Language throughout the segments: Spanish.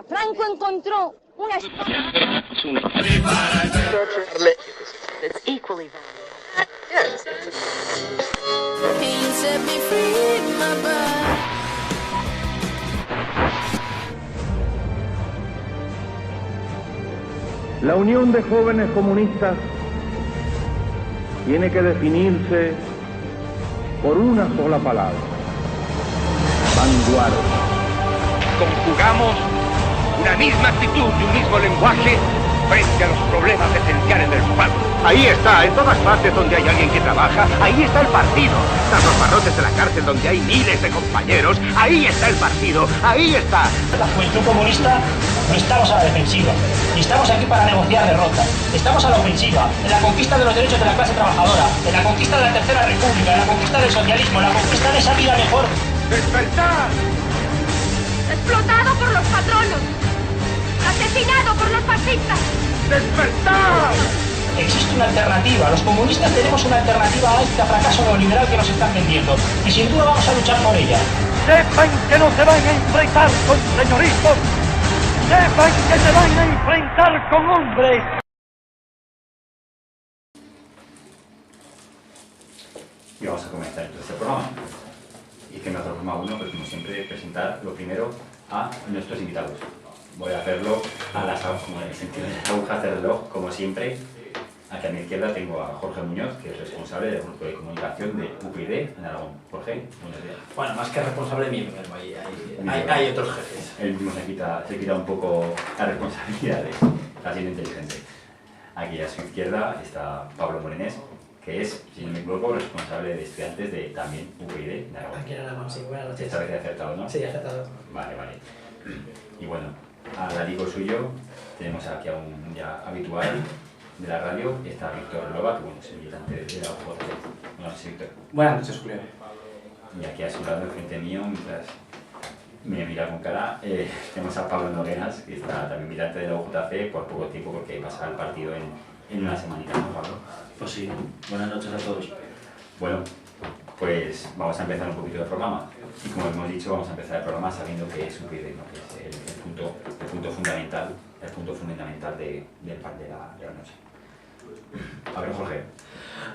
Franco encontró una espada. La Unión de Jóvenes Comunistas tiene que definirse por una sola palabra: vanguardia. Conjugamos una misma actitud y un mismo lenguaje frente a los problemas esenciales del pueblo. Ahí está, en todas partes donde hay alguien que trabaja, ahí está el partido. Tras los barrotes de la cárcel donde hay miles de compañeros, ahí está el partido, ahí está. La Juventud Comunista no estamos a la defensiva, ni estamos aquí para negociar derrotas. Estamos a la ofensiva, en la conquista de los derechos de la clase trabajadora, en la conquista de la Tercera República, en la conquista del socialismo, en la conquista de esa vida mejor. ¡Despertar! Explotado por los patronos, asesinado por los fascistas. ¡Despertar! Existe una alternativa, los comunistas tenemos una alternativa a este fracaso neoliberal que nos están vendiendo y sin duda vamos a luchar por ella. Sepan que no se van a enfrentar con señoritos, sepan que se van a enfrentar con hombres. Y vamos a comenzar entonces el programa. Y que mejor forma uno, pues como siempre, presentar lo primero a nuestros invitados. Voy a hacerlo a las como en el sentido de las agujas del reloj, como siempre. Aquí a mi izquierda tengo a Jorge Muñoz, que es responsable del grupo de comunicación de UPyD en Aragón. Jorge, buenos días. Bueno, más que responsable mío, hay otros jefes. Él mismo se quita un poco las responsabilidades, haciendo inteligente. Aquí a su izquierda está Pablo Morenés, que es, si no me equivoco, responsable de estudiantes de también UPyD en Aragón. Aquí en Aragón, sí, buenas noches. Esta vez he acertado, ¿no? Sí, he acertado. Vale. Y bueno, al ladico suyo tenemos aquí a un ya habitual de la radio, está Víctor Loba, que bueno, es el militante de la UJC. Buenas noches, Víctor. Buenas noches, Julio. Y aquí a su lado, frente mío, mientras me mira con cara, tenemos a Pablo Nogueras, que está también militante de la UJC por poco tiempo, porque pasa el partido en una semanita, ¿no, Pablo? Pues sí, buenas noches a todos. Bueno, pues vamos a empezar un poquito el programa. Y como hemos dicho, vamos a empezar el programa sabiendo que es UPyD, ¿no? Que es el punto fundamental de la noche. A ver, Jorge.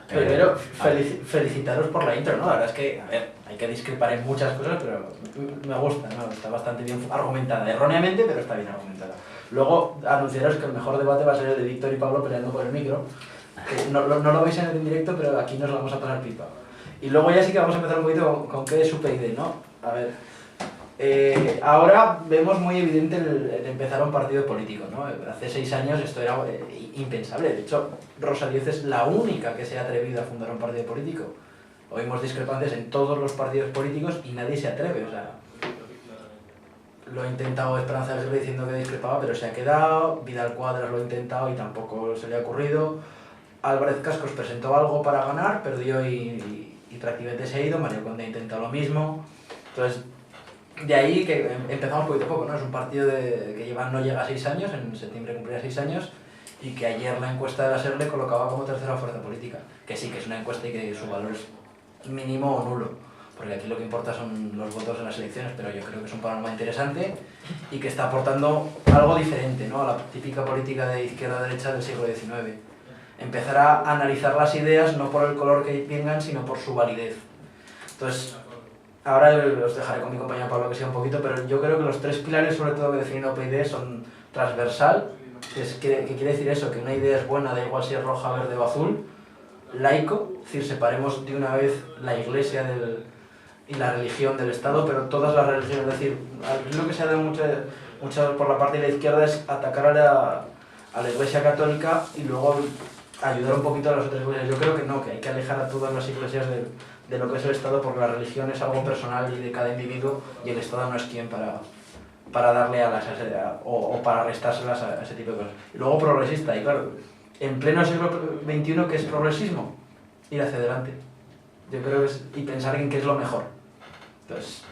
Primero, felicitaros por la intro, ¿no? La verdad es que, a ver, hay que discrepar en muchas cosas, pero me gusta, ¿no? Está bastante bien argumentada, erróneamente, pero está bien argumentada. Luego, anunciaros que el mejor debate va a ser el de Víctor y Pablo peleando por el micro. Que no lo veis en el directo, pero aquí nos lo vamos a pasar pipa. Y luego ya sí que vamos a empezar un poquito con qué es UPyD, ¿no? A ver, ahora vemos muy evidente el empezar un partido político, ¿no? Hace 6 años esto era impensable. De hecho, Rosa Díez es la única que se ha atrevido a fundar un partido político. Oímos discrepancias en todos los partidos políticos y nadie se atreve, o sea... Lo ha intentado Esperanza Aguirre diciendo que discrepaba, pero se ha quedado. Vidal Cuadras lo ha intentado y tampoco se le ha ocurrido. Álvarez Cascos presentó algo para ganar, perdió y prácticamente se ha ido. Mario Conde ha intentado lo mismo. Entonces, de ahí que empezamos poquito a poco, ¿no? Es un partido que no llega a 6 años, en septiembre cumplirá 6 años, y que ayer la encuesta de la SER le colocaba como tercera fuerza política. Que sí, que es una encuesta y que su valor es mínimo o nulo, porque aquí lo que importa son los votos en las elecciones, pero yo creo que es un panorama interesante y que está aportando algo diferente, ¿no? A la típica política de izquierda-derecha del siglo XIX. Empezar a analizar las ideas no por el color que tengan, sino por su validez. Entonces, ahora os dejaré con mi compañero Pablo que sea un poquito, pero yo creo que los 3 pilares, sobre todo, que definen UPyD son transversal, que quiere decir eso, que una idea es buena, da igual si es roja, verde o azul; laico, es decir, separemos de una vez la iglesia y la religión del Estado, pero todas las religiones, es decir, lo que se ha dado mucho por la parte de la izquierda es atacar a la iglesia católica y luego ayudar un poquito a las otras iglesias. Yo creo que no, que hay que alejar a todas las iglesias de lo que es el Estado, porque la religión es algo personal y de cada individuo, y el Estado no es quien para darle alas o para restárselas a ese tipo de cosas. Y luego progresista, y claro, en pleno siglo XXI, ¿qué es progresismo? Ir hacia adelante. Yo creo que y pensar en qué es lo mejor. Entonces,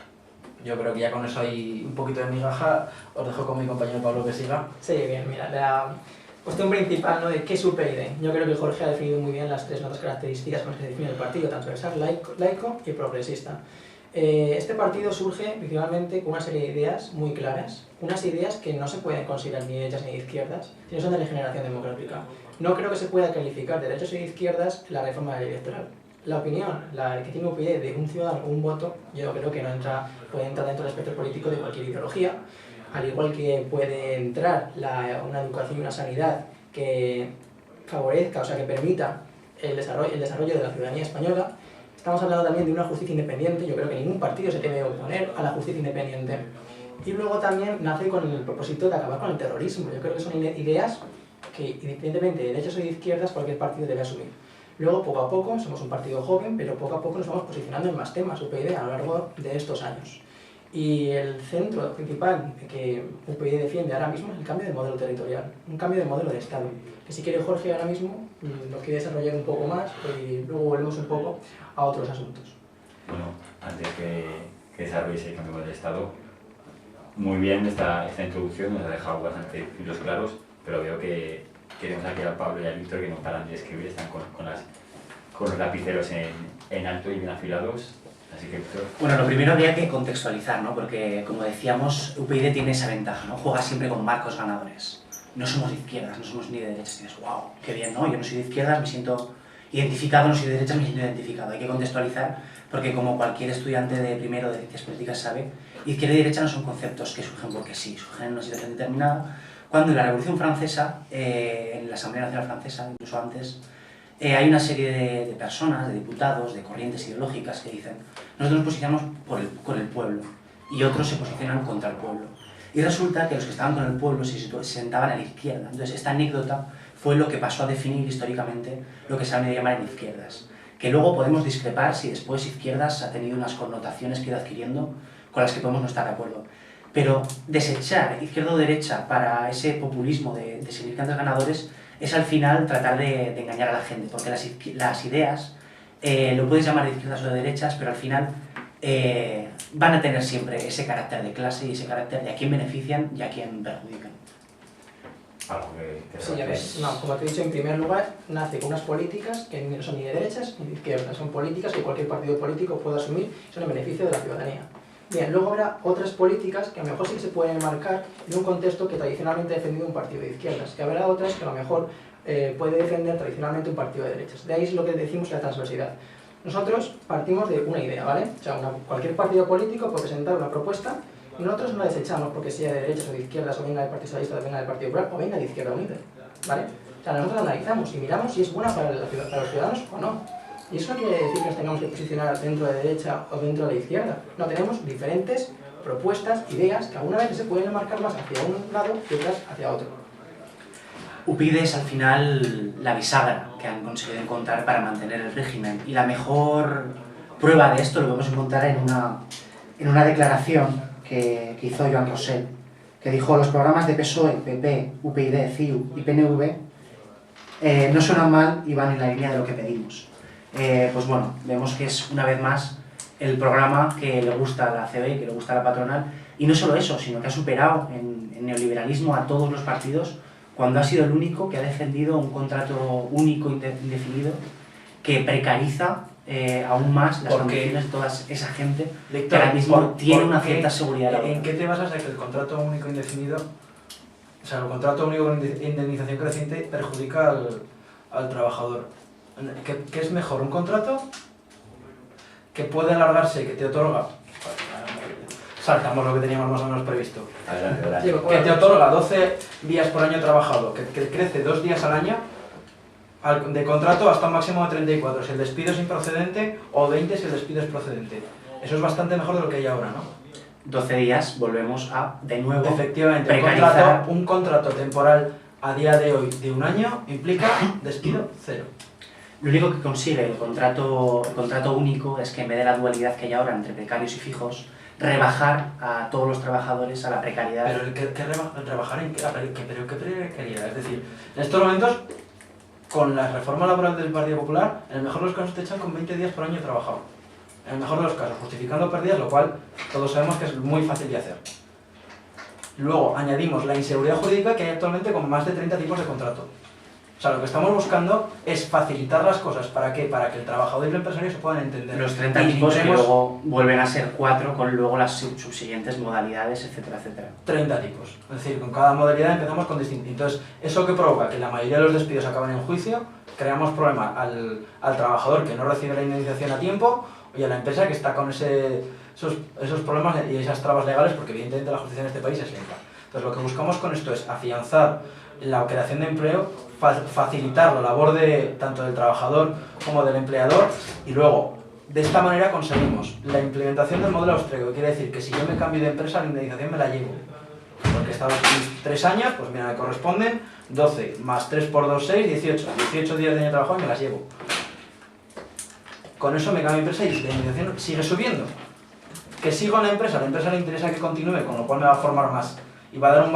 yo creo que ya con eso hay un poquito de migaja. Os dejo con mi compañero Pablo que siga. Sí, bien, mira, la cuestión principal, ¿no?, de qué es UPyD. Yo creo que Jorge ha definido muy bien las 3 notas características con las que se define el partido: transversal, laico y progresista. Este partido surge principalmente con una serie de ideas muy claras, unas ideas que no se pueden considerar ni derechas ni de izquierdas, sino son de regeneración democrática. No creo que se pueda calificar de derechos y de izquierdas la reforma de la ley electoral. La opinión, la que tiene UPyD de un ciudadano, un voto, yo creo que no puede entrar dentro del espectro político de cualquier ideología, al igual que puede entrar una educación y una sanidad que favorezca, o sea, que permita el desarrollo de la ciudadanía española. Estamos hablando también de una justicia independiente. Yo creo que ningún partido se debe oponer a la justicia independiente. Y luego también nace con el propósito de acabar con el terrorismo. Yo creo que son ideas que, independientemente de derechas o de izquierdas, cualquier partido debe asumir. Luego, poco a poco, somos un partido joven, pero poco a poco nos vamos posicionando en más temas, UPyD, a lo largo de estos años. Y el centro principal que UPyD defiende ahora mismo es el cambio de modelo territorial, un cambio de modelo de Estado. Que si quiere Jorge ahora mismo lo quiere desarrollar un poco más y luego volvemos un poco a otros asuntos. Bueno, antes que desarrolles el cambio del Estado, muy bien esta introducción, nos ha dejado bastante hilos claros, pero veo que tenemos aquí a Pablo y a Víctor que no paran de escribir, están con los lapiceros en alto y bien afilados. Así que, Víctor. Bueno, lo primero habría que contextualizar, ¿no? Porque, como decíamos, UPyD tiene esa ventaja, ¿no? Juega siempre con marcos ganadores. No somos de izquierdas, no somos ni de derechas. Y dices, wow, qué bien, ¿no? Yo no soy de izquierdas, me siento identificado, no soy de derechas, me siento identificado. Hay que contextualizar, porque como cualquier estudiante de primero de ciencias políticas sabe, izquierda y derecha no son conceptos que surgen porque sí, surgen en una situación determinada. Cuando en la Revolución Francesa, en la Asamblea Nacional Francesa, incluso antes, hay una serie de personas, de diputados, de corrientes ideológicas que dicen nosotros nos posicionamos con el pueblo y otros se posicionan contra el pueblo. Y resulta que los que estaban con el pueblo se sentaban a la izquierda. Entonces esta anécdota fue lo que pasó a definir históricamente lo que se ha venido a llamar en izquierdas. Que luego podemos discrepar si después izquierdas ha tenido unas connotaciones que ha ido adquiriendo con las que podemos no estar de acuerdo. Pero desechar izquierda o derecha para ese populismo de significantes ganadores es al final tratar de engañar a la gente, porque las ideas lo puedes llamar de izquierdas o de derechas, pero al final van a tener siempre ese carácter de clase y ese carácter de a quién benefician y a quién perjudican. Algo que Sí, ya ves. No, como te he dicho, en primer lugar, nace con unas políticas que no son ni de derechas ni de izquierdas, son políticas que cualquier partido político puede asumir y son en beneficio de la ciudadanía. Bien, luego habrá otras políticas que a lo mejor sí que se pueden enmarcar en un contexto que tradicionalmente ha defendido un partido de izquierdas, que habrá otras que a lo mejor puede defender tradicionalmente un partido de derechas. De ahí es lo que decimos la transversidad. Nosotros partimos de una idea, ¿vale? O sea, cualquier partido político puede presentar una propuesta y nosotros no la desechamos porque sea de derechas o de izquierdas, o venga del Partido Socialista, o venga del Partido Popular, o venga de Izquierda Unida, ¿vale? O sea, nosotros analizamos y miramos si es buena para los ciudadanos o no. Y eso no quiere decir que nos tengamos que posicionar dentro de derecha o dentro de la izquierda. No, tenemos diferentes propuestas, ideas, que alguna vez se pueden enmarcar más hacia un lado y otras hacia otro. UPyD es al final la bisagra que han conseguido encontrar para mantener el régimen. Y la mejor prueba de esto lo podemos encontrar en una declaración que hizo Joan Rosell, que dijo: los programas de PSOE, PP, UPyD, CiU y PNV no suenan mal y van en la línea de lo que pedimos. Pues bueno, vemos que es una vez más el programa que le gusta a la CB, que le gusta a la patronal, y no solo eso, sino que ha superado en neoliberalismo a todos los partidos cuando ha sido el único que ha defendido un contrato único indefinido que precariza aún más las condiciones de toda esa gente, Víctor, que ahora mismo tiene una cierta seguridad laboral. ¿En qué te basas de que el contrato único indefinido, o sea, el contrato único de indemnización creciente perjudica al trabajador? ¿Qué es mejor? ¿Un contrato que puede alargarse, que te otorga? Saltamos lo que teníamos más o menos previsto. Adelante. Que te otorga 12 días por año trabajado, que crece 2 días al año, de contrato hasta un máximo de 34, si el despido es improcedente, o 20 si el despido es procedente. Eso es bastante mejor de lo que hay ahora, ¿no? 12 días, volvemos a, de nuevo, efectivamente, precarizar. Un contrato temporal a día de hoy de un año implica despido cero. Lo único que consigue el contrato único es que en vez de la dualidad que hay ahora entre precarios y fijos, rebajar a todos los trabajadores a la precariedad. Pero rebajar en qué precariedad, es decir, en estos momentos, con la reforma laboral del Partido Popular, en el mejor de los casos te echan con 20 días por año trabajado. En el mejor de los casos, justificando pérdidas, lo cual todos sabemos que es muy fácil de hacer. Luego añadimos la inseguridad jurídica que hay actualmente con más de 30 tipos de contrato. O sea, lo que estamos buscando es facilitar las cosas. ¿Para qué? Para que el trabajador y el empresario se puedan entender. Los 30 tipos que luego vuelven a ser 4 con luego las subsiguientes modalidades, etcétera, etcétera. 30 tipos. Es decir, con cada modalidad empezamos con distintos. Entonces, ¿eso que provoca? Que la mayoría de los despidos acaban en juicio, creamos problema al trabajador que no recibe la indemnización a tiempo y a la empresa que está con esos problemas y esas trabas legales, porque evidentemente la justicia en este país es lenta. Entonces, lo que buscamos con esto es afianzar la creación de empleo, facilitar la labor tanto del trabajador como del empleador, y luego, de esta manera conseguimos la implementación del modelo austríaco, que quiere decir que si yo me cambio de empresa, la indemnización me la llevo. Porque he estado aquí 3 años, pues mira, me corresponden 12, más 3 por 2, 6, 18. 18 días de año de trabajo y me las llevo. Con eso me cambio de empresa y la indemnización sigue subiendo. Que sigo en la empresa le interesa que continúe, con lo cual me va a formar más. Y va a dar un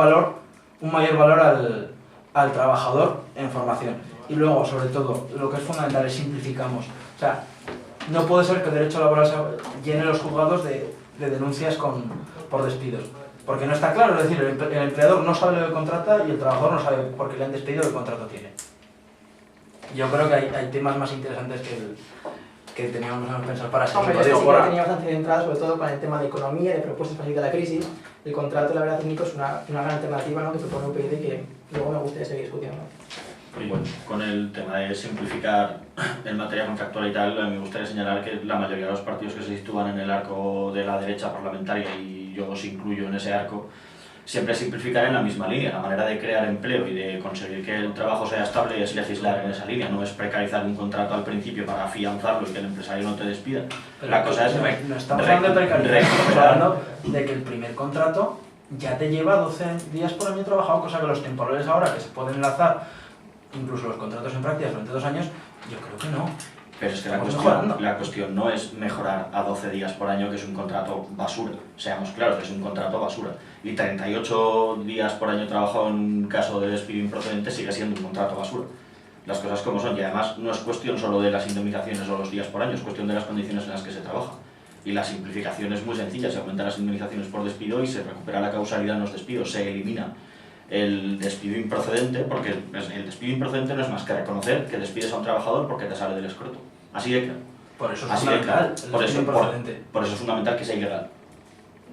mayor valor al trabajador en formación. Y luego, sobre todo, lo que es fundamental es simplificamos. O sea, no puede ser que el derecho laboral llene los juzgados de denuncias por despidos. Porque no está claro, es decir, el empleador no sabe lo que contrata y el trabajador no sabe por qué le han despedido qué contrato tiene. Yo creo que hay temas más interesantes que teníamos que pensar para seguir. Hombre, yo sí que tenía bastante centrada, sobre todo con el tema de economía, de propuestas para salir de la crisis. El contrato, la verdad, técnico es una gran alternativa, ¿no?, que propone UPyD y que luego me gustaría seguir discutiendo. Y bueno, con el tema de simplificar en materia contractual y tal, me gustaría señalar que la mayoría de los partidos que se sitúan en el arco de la derecha parlamentaria, y yo os incluyo en ese arco, siempre simplificar en la misma línea. La manera de crear empleo y de conseguir que el trabajo sea estable es legislar en esa línea, no es precarizar un contrato al principio para afianzarlo y que el empresario no te despida. Pero la cosa es no estamos hablando de precarizar, estamos hablando de que el primer contrato ya te lleva 12 días por año trabajado, cosa que los temporales ahora que se pueden enlazar, incluso los contratos en prácticas durante 2 años, yo creo que no. Pero es que la cuestión no es mejorar a 12 días por año, que es un contrato basura. Seamos claros, es un contrato basura. Y 38 días por año trabajado en caso de despido improcedente sigue siendo un contrato basura. Las cosas como son, y además no es cuestión solo de las indemnizaciones o los días por año, es cuestión de las condiciones en las que se trabaja. Y la simplificación es muy sencilla, se aumentan las indemnizaciones por despido y se recupera la causalidad en los despidos, se elimina el despido improcedente, porque el despido improcedente no es más que reconocer que despides a un trabajador porque te sale del escroto. Así de claro. Por eso es fundamental. Por eso es fundamental que sea ilegal.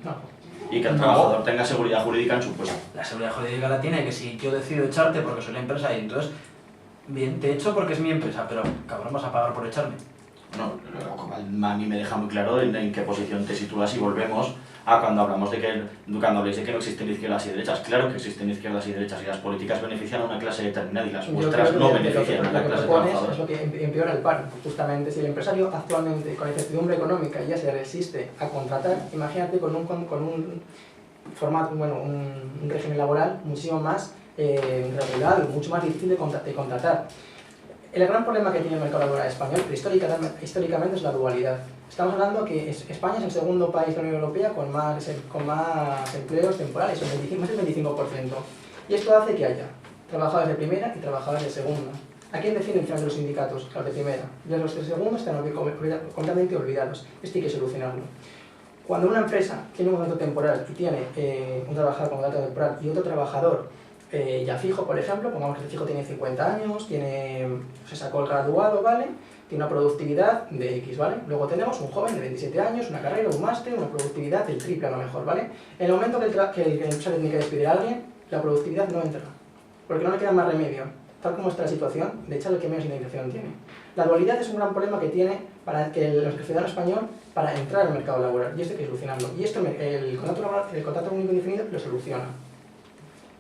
No. Y que el trabajador tenga seguridad jurídica en su puesto. La seguridad jurídica la tiene, que si yo decido echarte porque soy la empresa y entonces, bien, te echo porque es mi empresa, pero cabrón, vas a pagar por echarme. No, a mí me deja muy claro en qué posición te sitúas, y volvemos a cuando hablamos cuando habléis de que no existen izquierdas y derechas. Claro que existen izquierdas y derechas, y las políticas benefician a una clase determinada y las vuestras no benefician a la clase trabajadora. Es lo que empeora el paro. Justamente, si el empresario actualmente, con incertidumbre económica, ya se resiste a contratar, imagínate con un formato, bueno, un régimen laboral muchísimo más regulado, mucho más difícil de contratar. El gran problema que tiene el mercado laboral español históricamente es la dualidad. Estamos hablando que España es el segundo país de la Unión Europea con más empleos temporales, más del 25%. Y esto hace que haya trabajadores de primera y trabajadores de segunda. ¿A quién defienden finalmente los sindicatos? Los de primera. Y los de segunda están completamente olvidados. Esto hay que solucionarlo. Cuando una empresa tiene un contrato temporal y tiene un trabajador con contrato temporal y otro trabajador ya fijo, por ejemplo, pongamos que el fijo tiene 50 años, se sacó el graduado, ¿vale? Tiene una productividad de X, ¿vale? Luego tenemos un joven de 27 años, una carrera, un máster, una productividad del triple a lo mejor, ¿vale? En el momento que el empresario tiene que despedir a alguien, la productividad no entra, porque no le queda más remedio, tal como está la situación, de echar el que menos indemnización tiene. La dualidad es un gran problema que tiene para que el ciudadano español para entrar al mercado laboral, y esto hay que solucionarlo. Y esto el contrato único indefinido lo soluciona.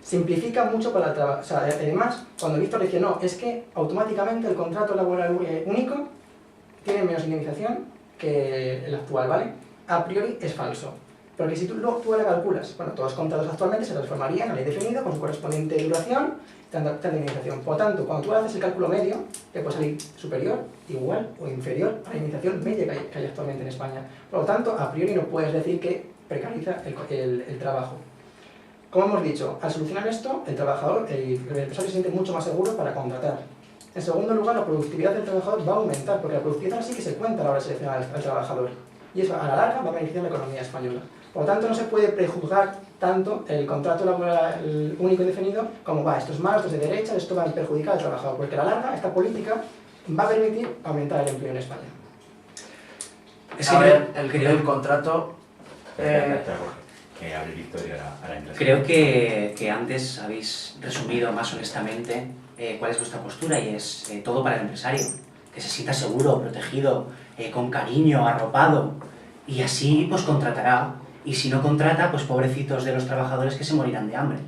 Simplifica mucho para el trabajo. O sea, además, cuando Víctor decía no, es que automáticamente el contrato laboral único tiene menos indemnización que el actual, ¿vale? A priori es falso. Porque si tú la calculas, bueno, todos los contratos actualmente se transformarían a ley definida con su correspondiente duración y tanta indemnización. Por tanto, cuando tú haces el cálculo medio, te puede salir superior, igual o inferior a la indemnización media que hay actualmente en España. Por lo tanto, a priori no puedes decir que precariza el trabajo. Como hemos dicho, al solucionar esto, el empresario se siente mucho más seguro para contratar. En segundo lugar, la productividad del trabajador va a aumentar, porque la productividad sí que se cuenta a la hora de seleccionar al trabajador. Y eso a la larga va a beneficiar a la economía española. Por lo tanto, no se puede prejuzgar tanto el contrato laboral único indefinido como va, esto es malo, esto es de derecha, esto va a perjudicar al trabajador, porque a la larga esta política va a permitir aumentar el empleo en España. Es que a ver, el contrato... Que hable Victoria a la entrada. Creo que antes habéis resumido más honestamente cuál es vuestra postura, y es todo para el empresario, que se sienta seguro, protegido, con cariño, arropado, y así pues contratará, y si no contrata, pues pobrecitos de los trabajadores que se morirán de hambre.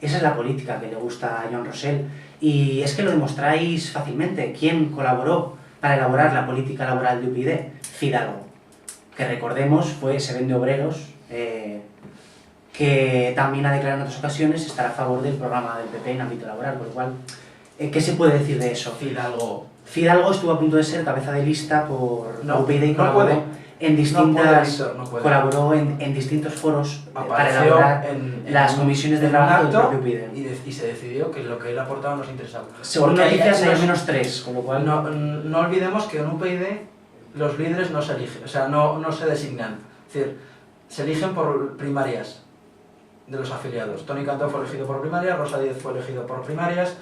Esa es la política que le gusta a Joan Rosell, y es que lo demostráis fácilmente. ¿Quién colaboró para elaborar la política laboral de UPyD? Fidalgo, que recordemos fue ese vende obreros, que también ha declarado en otras ocasiones estar a favor del programa del PP en ámbito laboral, por lo cual, ¿qué se puede decir de eso? Fidalgo estuvo a punto de ser cabeza de lista por UPyD y colaboró en distintas, colaboró en distintos foros para elaborar las comisiones de trabajo del propio UPyD. Y se decidió que lo que él aportaba nos interesaba. Según noticias hay al menos 3, con lo cual... No olvidemos que en UPyD los líderes no se eligen, o sea, no se designan. Es decir, se eligen por primarias de los afiliados. Toni Cantó fue elegido por primarias, Rosa Díez fue elegido por primarias,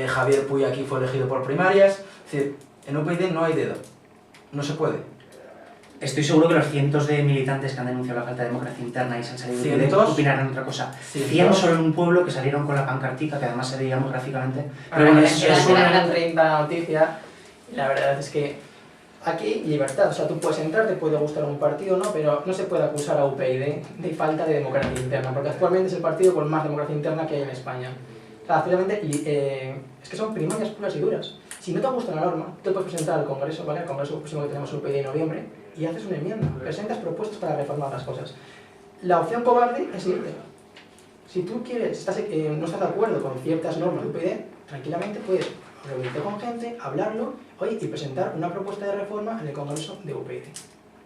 Javier Puy aquí fue elegido por primarias. Es decir, en UPyD no hay dedo, no se puede. Estoy seguro que los cientos de militantes que han denunciado la falta de democracia interna y se han salido de UPyD opinarán otra cosa. 100 solo en un pueblo que salieron con la pancartica, que además se veía muy gráficamente. Pero bueno, es una 30 noticia, y la verdad es que aquí libertad, o sea, tú puedes entrar, te puede gustar un partido, ¿no? Pero no se puede acusar a UPyD de falta de democracia interna, porque actualmente es el partido con más democracia interna que hay en España. O sea, actualmente es que son primarias puras y duras. Si no te gusta la norma, tú puedes presentar al Congreso, ¿vale? Al Congreso próximo que tenemos UPyD en noviembre, y haces una enmienda, presentas propuestas para reformar las cosas. La opción cobarde es irte. Si tú quieres, no estás de acuerdo con ciertas normas de UPyD, tranquilamente puedes reunirte con gente, hablarlo, oye, y presentar una propuesta de reforma en el Congreso de UPyD.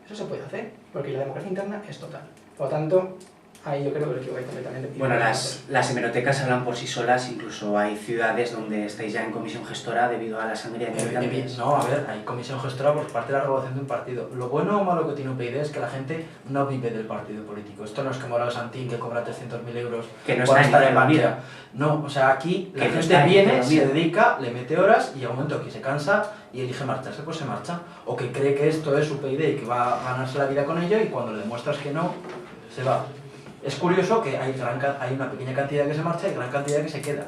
Eso se puede hacer, porque la democracia interna es total. Por lo tanto, ahí yo creo que lo equivoco completamente. Bueno, las hemerotecas hablan por sí solas, incluso hay ciudades donde estáis ya en comisión gestora debido a la sangría de militantes. No, a ver, hay comisión gestora por parte de la renovación de un partido. Lo bueno o malo que tiene UPyD es que la gente no vive del partido político. Esto no es que Morales Santín, que cobra 300.000 euros que no por está estar en en la Bankia. No, o sea, aquí la gente viene, se dedica, le mete horas y llega un momento que se cansa y elige marcharse, pues se marcha. O que cree que esto es UPyD y que va a ganarse la vida con ello, y cuando le demuestras que no, se va. Es curioso que hay una pequeña cantidad que se marcha y gran cantidad que se queda.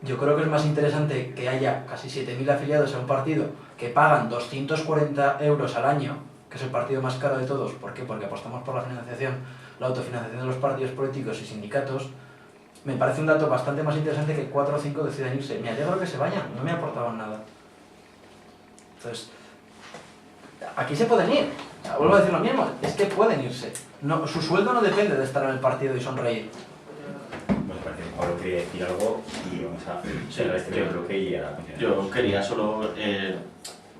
Yo creo que es más interesante que haya casi 7.000 afiliados a un partido que pagan 240 euros al año, que es el partido más caro de todos. ¿Por qué? Porque apostamos por la financiación, la autofinanciación de los partidos políticos y sindicatos. Me parece un dato bastante más interesante que 4 o 5 decidan irse. Me alegro que se vayan, no me aportaban nada. Entonces, aquí se pueden ir. Vuelvo a decir lo mismo, es que pueden irse. No, su sueldo no depende de estar en el partido y sonreír. Bueno, parece que Pablo quería decir algo y vamos a cerrar este bloque y a la continuación. Yo quería solo,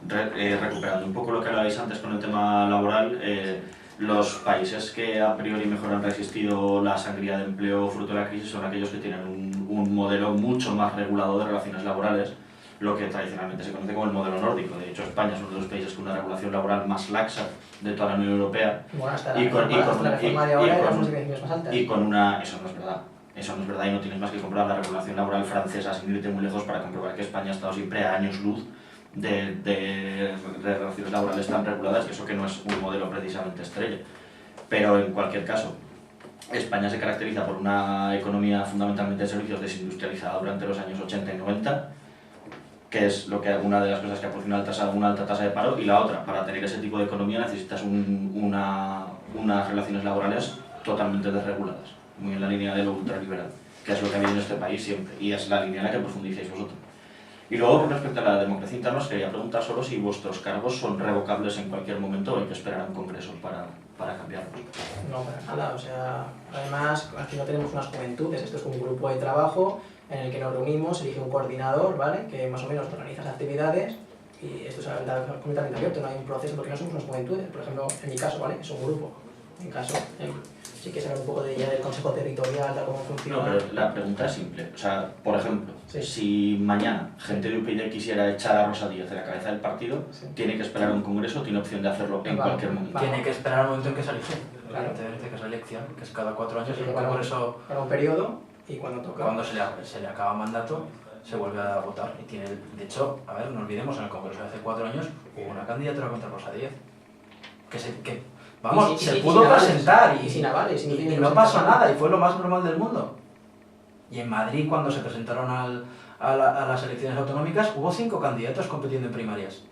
recuperando un poco lo que hablabais antes con el tema laboral, los países que a priori mejor han resistido la sangría de empleo fruto de la crisis son aquellos que tienen un modelo mucho más regulado de relaciones laborales, lo que tradicionalmente se conoce como el modelo nórdico. De hecho, España es uno de los países con una regulación laboral más laxa de toda la Unión Europea. Bueno, hasta la reforma de ahora éramos más altas. Y con una... Eso no es verdad. Eso no es verdad, y no tienes más que comprobar la regulación laboral francesa sin irte muy lejos para comprobar que España ha estado siempre a años luz de relaciones laborales tan reguladas, que eso que no es un modelo precisamente estrella. Pero en cualquier caso, España se caracteriza por una economía fundamentalmente de servicios desindustrializada durante los años 80 y 90, que es lo que una de las cosas que aporta una alta tasa de paro, y la otra, para tener ese tipo de economía necesitas unas relaciones laborales totalmente desreguladas, muy en la línea de lo ultraliberal, que es lo que ha habido en este país siempre, y es la línea en la que profundizáis vosotros. Y luego, con respecto a la democracia interna, os quería preguntar solo si vuestros cargos son revocables en cualquier momento o hay que esperar a un congreso para cambiarlos. No, para nada, o sea, además aquí no tenemos unas juventudes, esto es un grupo de trabajo en el que nos reunimos, elige un coordinador, ¿vale?, que más o menos organiza las actividades, y esto es completamente abierto, no hay un proceso porque no somos unas juventudes. Por ejemplo, en mi caso, ¿vale?, es un grupo. En mi caso, sí que saber un poco de ya del consejo territorial, de cómo funciona. No, pero la pregunta es simple. O sea, por ejemplo, si mañana gente de UPyD quisiera echar a Rosa Díez de la cabeza del partido, ¿tiene que esperar a un congreso o tiene opción de hacerlo en cualquier momento? Tiene que esperar al momento en que se elige. evidentemente, que es la elección, que es cada 4 años, el para Congreso... Para un periodo, y cuando toca... Cuando se le acaba el mandato, se vuelve a votar. Y tiene, de hecho, a ver, no olvidemos, en el Congreso de hace 4 años hubo una candidatura contra Rosa Díez. Vamos, se pudo presentar y sin avales, y no pasó nada, y fue lo más normal del mundo. Y en Madrid, cuando se presentaron a las elecciones autonómicas, hubo 5 candidatos compitiendo en primarias.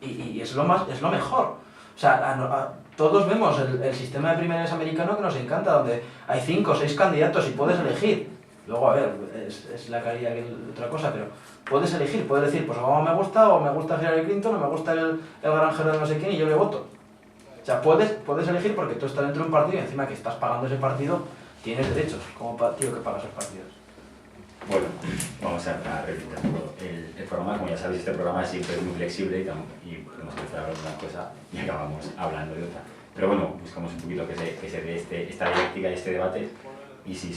Y es lo mejor. O sea, todos vemos el sistema de primarias americano que nos encanta, donde hay 5 o 6 candidatos y puedes elegir. Luego, a ver, es la calidad que otra cosa, pero puedes elegir, puedes decir, pues Obama me gusta, o me gusta Hillary Clinton, o me gusta el granjero de no sé quién y yo le voto. O sea, puedes elegir porque tú estás dentro de un partido y encima que estás pagando ese partido, tienes derechos como tío que paga esos partidos. Bueno, vamos a repetir todo. El programa, como ya sabéis, este programa siempre es muy flexible y podemos empezar a hablar de una cosa y acabamos hablando de otra. Pero bueno, buscamos un poquito que se dé esta dialéctica y este debate, y si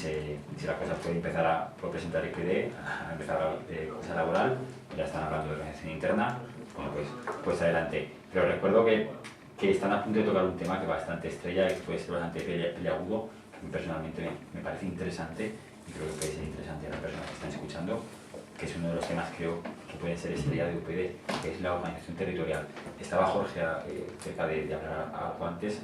la cosa puede empezar por presentar IPD, a empezar a hablar de cosa laboral, ya están hablando de organización interna, bueno, pues adelante. Pero recuerdo que están a punto de tocar un tema que es bastante estrella, que puede ser bastante peliagudo, que a mí personalmente me parece interesante, y creo que puede ser interesante a las personas que están escuchando, que es uno de los temas creo que pueden ser estrella de UPyD, que es la organización territorial. Estaba Jorge cerca de hablar algo antes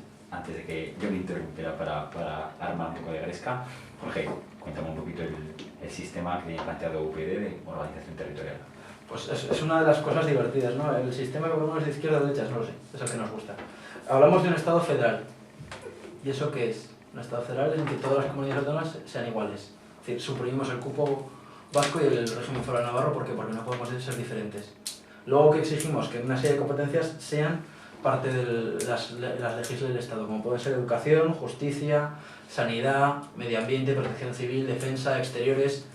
de que yo me interrumpiera para armar un poco de gresca. Jorge, cuéntame un poquito el sistema que tiene planteado UPyD de organización territorial. Pues es una de las cosas divertidas, ¿no? El sistema que ponemos de izquierda o de derechas, no lo sé, es el que nos gusta. Hablamos de un Estado federal. ¿Y eso qué es? Un Estado federal en que todas las comunidades autónomas sean iguales. Es decir, suprimimos el cupo vasco y el régimen foral navarro porque no podemos ser diferentes. Luego que exigimos que una serie de competencias sean parte de las legislaciones del Estado, como pueden ser educación, justicia, sanidad, medio ambiente, protección civil, defensa, exteriores.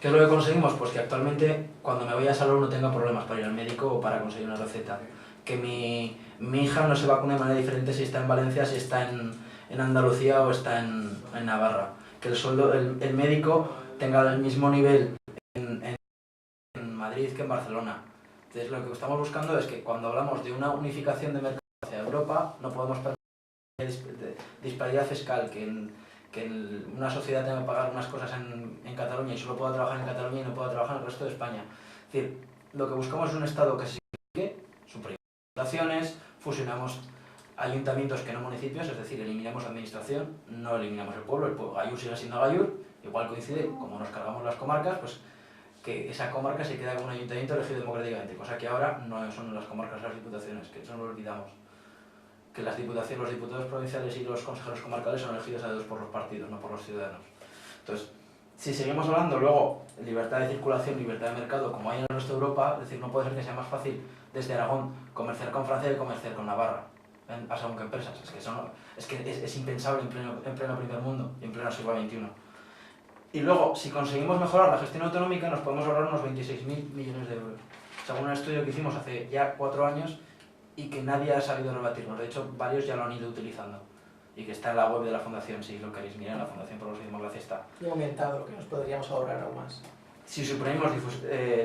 ¿Qué es lo que conseguimos? Pues que actualmente cuando me voy a salud no tenga problemas para ir al médico o para conseguir una receta. Que mi hija no se vacune de manera diferente si está en Valencia, si está en Andalucía o está en Navarra. Que el médico tenga el mismo nivel en Madrid que en Barcelona. Entonces lo que estamos buscando es que cuando hablamos de una unificación de mercado hacia Europa, no podemos permitir disparidad fiscal, que una sociedad tenga que pagar unas cosas en Cataluña y solo pueda trabajar en Cataluña y no pueda trabajar en el resto de España. Es decir, lo que buscamos es un Estado que se simplifique, suprimimos diputaciones, fusionamos ayuntamientos que no municipios, es decir, eliminamos administración, no eliminamos el pueblo Gallur sigue siendo Gallur, igual coincide, como nos cargamos las comarcas, pues que esa comarca se queda con un ayuntamiento elegido democráticamente, cosa que ahora no son las comarcas las diputaciones, que eso no lo olvidamos. Que las diputaciones, los diputados provinciales y los consejeros comarcales son elegidos a dedos por los partidos, no por los ciudadanos. Entonces, si seguimos hablando luego de libertad de circulación, libertad de mercado, como hay en el resto de Europa, es decir, no puede ser que sea más fácil desde Aragón comerciar con Francia que comerciar con Navarra, según qué empresas. Es que es impensable en pleno primer mundo y en pleno siglo XXI. Y luego, si conseguimos mejorar la gestión autonómica, nos podemos ahorrar unos 26.000 millones de euros. Según un estudio que hicimos hace ya 4 años y que nadie ha sabido rebatirnos. De hecho, varios ya lo han ido utilizando. Y que está en la web de la Fundación, si lo queréis mirar, la Fundación Progreso y Democracia está. Y aumentado, que nos podríamos ahorrar aún más. Si suprimimos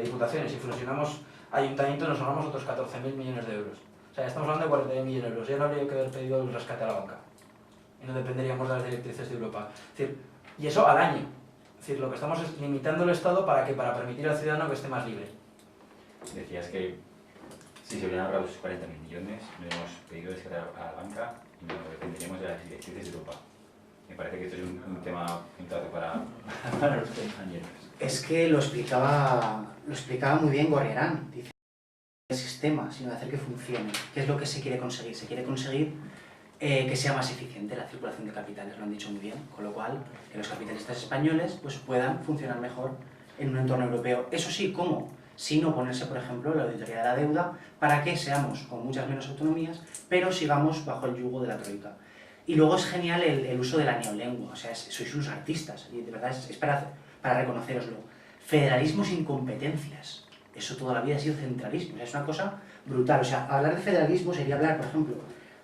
diputaciones y fusionamos ayuntamientos, nos ahorramos otros 14.000 millones de euros. O sea, ya estamos hablando de 40.000 millones de euros. Ya no habría que haber pedido el rescate a la banca. Y no dependeríamos de las directrices de Europa. Es decir, y eso al año. Es decir, lo que estamos es limitando el Estado para permitir al ciudadano que esté más libre. Decías que si se hubieran ahorrado esos 40.000 millones, no hemos pedido rescatar a la banca y no dependeríamos de las directrices de Europa. Me parece que esto es un tema centrado para los compañeros. Es que lo explicaba muy bien Gorriarán. Dice el sistema, sino hacer que funcione. ¿Qué es lo que se quiere conseguir? Se quiere conseguir que sea más eficiente la circulación de capitales, lo han dicho muy bien, con lo cual que los capitalistas españoles pues, puedan funcionar mejor en un entorno europeo. Eso sí, ¿cómo? Si no ponerse, por ejemplo, la auditoría de la deuda para que seamos con muchas menos autonomías, pero sigamos bajo el yugo de la troika. Y luego es genial el uso de la neolengua, o sea, sois unos artistas, y de verdad es para reconoceroslo. Federalismo sin competencias, eso toda la vida ha sido centralismo, o sea, es una cosa brutal. O sea, hablar de federalismo sería hablar, por ejemplo,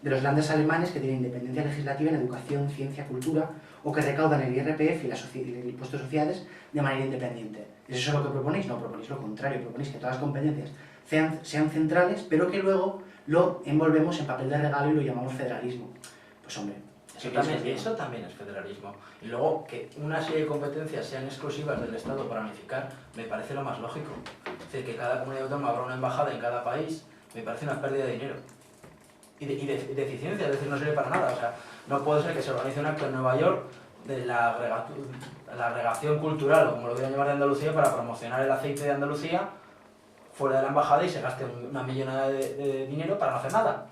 de los grandes alemanes que tienen independencia legislativa en educación, ciencia, cultura, o que recaudan el IRPF y el impuesto de sociedades de manera independiente. ¿Es eso lo que proponéis? No, proponéis lo contrario, proponéis que todas las competencias sean centrales, pero que luego lo envolvemos en papel de regalo y lo llamamos federalismo. Pues hombre, Eso también es federalismo. Y luego, que una serie de competencias sean exclusivas del Estado para unificar, me parece lo más lógico. Es decir, que cada comunidad autónoma abra una embajada en cada país, me parece una pérdida de dinero. Y de eficiencia, es decir, no sirve para nada. O sea, no puede ser que se organice un acto en Nueva York de la agregación cultural, o como lo quieran llamar, de Andalucía, para promocionar el aceite de Andalucía fuera de la embajada y se gaste una millonada de dinero para no hacer nada.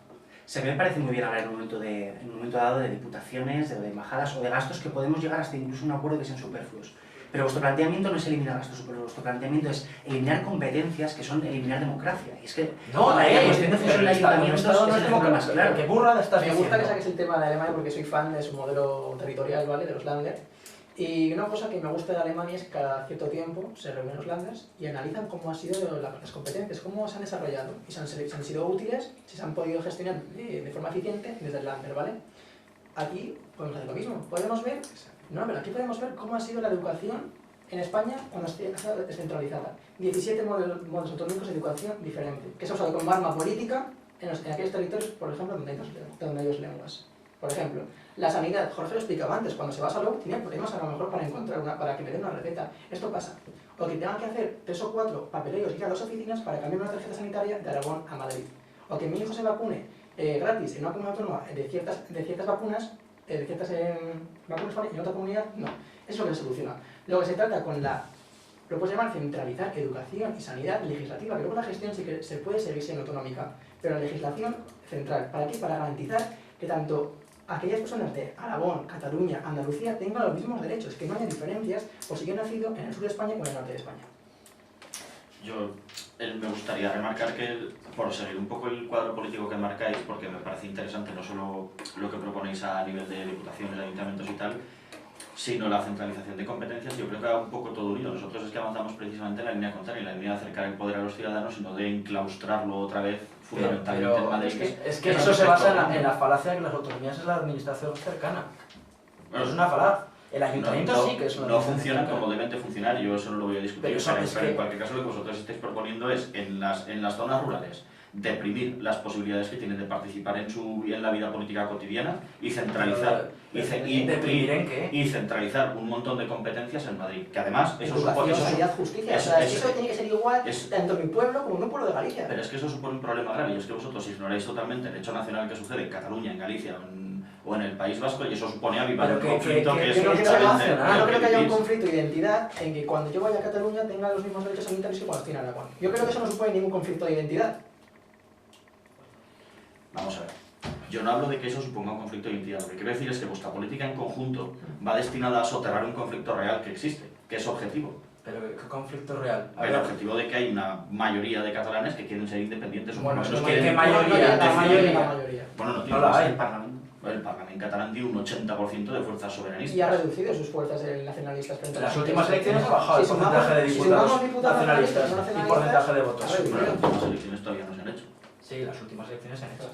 Se me parece muy bien hablar en un momento dado de diputaciones, de embajadas o de gastos que podemos llegar hasta incluso un acuerdo que sean superfluos. Pero vuestro planteamiento no es eliminar gastos superfluos, vuestro planteamiento es eliminar competencias que son eliminar democracia. Y es que no, la cuestión de fusión de ayuntamientos no es democracia. Claro, que burrada estás diciendo. Me gusta que saques el tema de Alemania porque soy fan de su modelo territorial, ¿vale? De los Länder. Y una cosa que me gusta de Alemania es que cada cierto tiempo se reúnen los Länders y analizan cómo han sido las competencias, cómo se han desarrollado y si han sido útiles, si se han podido gestionar de forma eficiente desde el Länder, ¿vale? Aquí podemos hacer lo mismo. Podemos ver, pero aquí podemos ver cómo ha sido la educación en España cuando está descentralizada. 17 modos autonómicos de educación diferentes, que se ha usado como arma política en aquellos territorios, por ejemplo, donde hay dos lenguas. Por ejemplo, la sanidad, Jorge lo explicaba antes, cuando se va a salud tiene problemas a lo mejor para que me den una receta. Esto pasa. O que tengan que hacer 3 o 4 papeleos y ir a 2 oficinas para cambiar una tarjeta sanitaria de Aragón a Madrid. O que mi hijo se vacune gratis en una comunidad autónoma de ciertas vacunas, vacunas y en otra comunidad no. Eso es lo que se soluciona. Lo que se trata con lo puedes llamar centralizar educación y sanidad legislativa, que luego la gestión sí que se puede seguir siendo autonómica, pero la legislación central. ¿Para qué? Para garantizar que tanto aquellas personas de Aragón, Cataluña, Andalucía tengan los mismos derechos, que no haya diferencias por si yo he nacido en el sur de España o en el norte de España. Yo me gustaría remarcar que, por seguir un poco el cuadro político que marcáis, porque me parece interesante no solo lo que proponéis a nivel de diputaciones, ayuntamientos y tal, sino la centralización de competencias, yo creo que va un poco todo unido. Nosotros es que avanzamos precisamente en la línea contraria, en la línea de acercar el poder a los ciudadanos, sino de enclaustrarlo otra vez, fundamentalmente en Madrid. Es que eso se basa en la falacia de que las autonomías es la administración cercana. Bueno, es una falacia. El ayuntamiento sí que es una no funciona como deben de funcionar, yo eso no lo voy a discutir, pero en cualquier caso lo que vosotros estáis proponiendo es en las zonas rurales deprimir las posibilidades que tienen de participar en la vida política cotidiana y centralizar y centralizar un montón de competencias en Madrid, que además eso supone justicia, eso tiene que ser igual tanto en mi pueblo como en un pueblo de Galicia. Pero es que eso supone un problema grave y es que vosotros ignoráis totalmente el hecho nacional que sucede en Cataluña, en Galicia o en el País Vasco, y eso supone avivar un conflicto que es yo no creo que haya un conflicto de identidad en que cuando yo vaya a Cataluña tenga los mismos derechos sanitarios que cuando estoy en Aragón. Yo creo que eso no supone ningún conflicto de identidad. Vamos a ver. Yo no hablo de que eso suponga un conflicto de identidad. Lo que quiero decir es que vuestra política en conjunto va destinada a soterrar un conflicto real que existe, que es objetivo. ¿Pero qué conflicto real? El objetivo de que hay una mayoría de catalanes que quieren ser independientes o bueno, menos ¿qué mayoría? La mayoría. Bueno, no la hay. El Parlamento catalán tiene un 80% de fuerzas soberanistas. Y ha reducido sus fuerzas nacionalistas frente a las últimas elecciones ha bajado el porcentaje de diputados nacionalistas y porcentaje de votos. Las últimas elecciones todavía no se han hecho. Sí, las últimas elecciones se han hecho.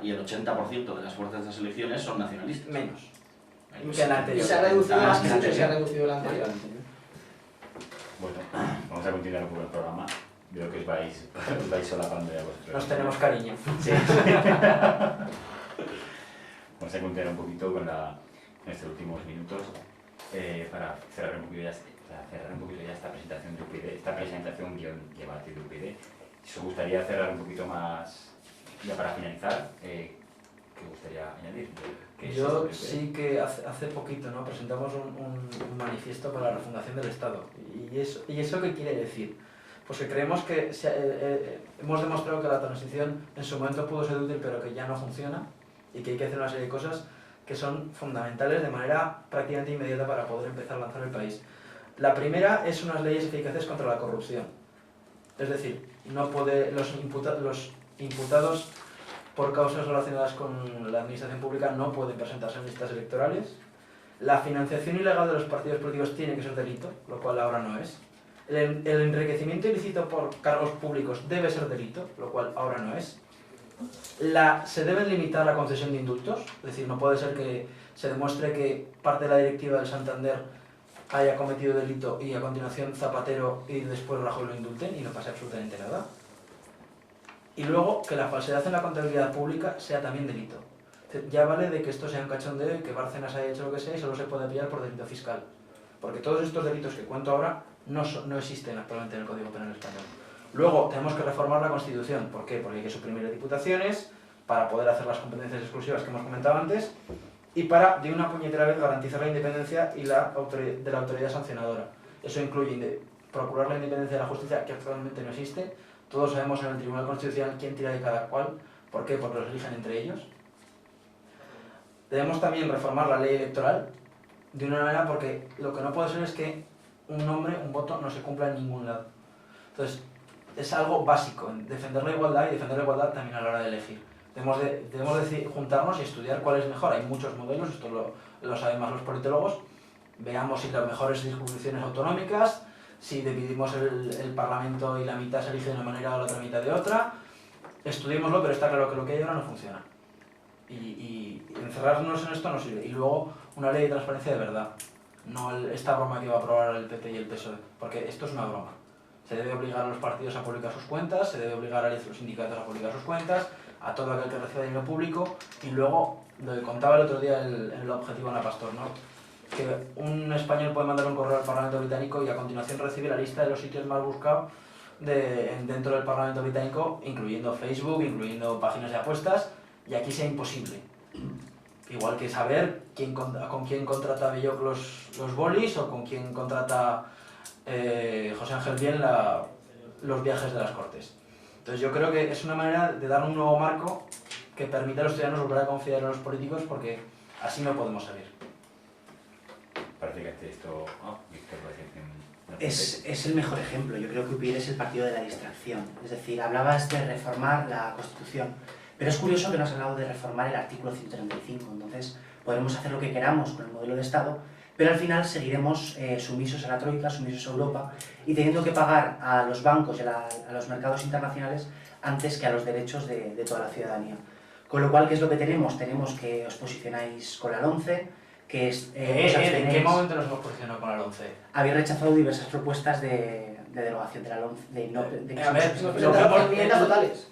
Y el 80% de las fuerzas de las elecciones son nacionalistas. Menos. Que en la anterior. Y se ha reducido más que se ha reducido la anterior. Bueno, vamos a continuar un poco el programa. Veo que os vais solapando ya vosotros. Nos tenemos cariño. Sí. Vamos a continuar un poquito con estos últimos minutos para cerrar un poquito ya esta presentación de UPyD, esta presentación guión debate de UPyD. Si os gustaría cerrar un poquito más, ya para finalizar, ¿qué gustaría añadir? Yo sí que hace poquito presentamos un manifiesto para la refundación del Estado. ¿Y eso qué quiere decir? Pues que creemos que hemos demostrado que la transición en su momento pudo ser útil, pero que ya no funciona y que hay que hacer una serie de cosas que son fundamentales de manera prácticamente inmediata para poder empezar a lanzar el país. La primera es unas leyes eficaces contra la corrupción. Es decir, los imputados por causas relacionadas con la administración pública no pueden presentarse en listas electorales. La financiación ilegal de los partidos políticos tiene que ser delito, lo cual ahora no es. El enriquecimiento ilícito por cargos públicos debe ser delito, lo cual ahora no es. Se debe limitar la concesión de indultos, es decir, no puede ser que se demuestre que parte de la directiva del Santander haya cometido delito y a continuación Zapatero y después Rajoy lo indulten y no pase absolutamente nada. Y luego que la falsedad en la contabilidad pública sea también delito. Es Ya vale de que esto sea un cachondeo y que Bárcenas haya hecho lo que sea y solo se puede pillar por delito fiscal. Porque todos estos delitos que cuento ahora no existen actualmente en el Código Penal español. Luego tenemos que reformar la Constitución. ¿Por qué? Porque hay que suprimir diputaciones para poder hacer las competencias exclusivas que hemos comentado antes y para, de una puñetera vez, garantizar la independencia y de la autoridad sancionadora. Eso incluye procurar la independencia de la justicia, que actualmente no existe. Todos sabemos en el Tribunal Constitucional quién tira de cada cual. ¿Por qué? Porque los eligen entre ellos. Debemos también reformar la ley electoral de una manera porque lo que no puede ser es que un nombre, un voto, no se cumpla en ningún lado. Entonces, es algo básico, defender la igualdad y defender la igualdad también a la hora de elegir. Debemos juntarnos y estudiar cuál es mejor. Hay muchos modelos, esto lo saben más los politólogos. Veamos si las mejores circunscripciones autonómicas, si dividimos el Parlamento y la mitad se elige de una manera o la otra mitad de otra. Estudiémoslo, pero está claro que lo que hay ahora no funciona. Y encerrarnos en esto no sirve. Y luego una ley de transparencia de verdad. No esta broma que va a aprobar el PP y el PSOE, porque esto es una broma. Se debe obligar a los partidos a publicar sus cuentas, se debe obligar a los sindicatos a publicar sus cuentas, a todo aquel que reciba dinero público, y luego, lo que contaba el otro día el objetivo Ana Pastor, ¿no? Que un español puede mandar un correo al Parlamento británico y a continuación recibe la lista de los sitios más buscados dentro del Parlamento británico, incluyendo Facebook, incluyendo páginas de apuestas, y aquí sea imposible. Igual que saber con quién contrata Belloc los bolis o con quién contrata José Ángel Bien los viajes de las Cortes. Entonces yo creo que es una manera de dar un nuevo marco que permita a los ciudadanos volver a confiar en los políticos, porque así no podemos salir. Parece que esto... Es el mejor ejemplo. Yo creo que UPyD es el partido de la distracción. Es decir, hablabas de reformar la Constitución, pero es curioso que no has hablado de reformar el artículo 135. Entonces, podremos hacer lo que queramos con el modelo de Estado, pero al final seguiremos sumisos a la Troika, sumisos a Europa, y teniendo que pagar a los bancos y a los mercados internacionales antes que a los derechos de toda la ciudadanía. Con lo cual, ¿qué es lo que tenemos? Tenemos que os posicionáis con la LOMCE, que es... ¿En qué momento nos hemos posicionado con la LOMCE? Habéis rechazado diversas propuestas de derogación de la LOMCE.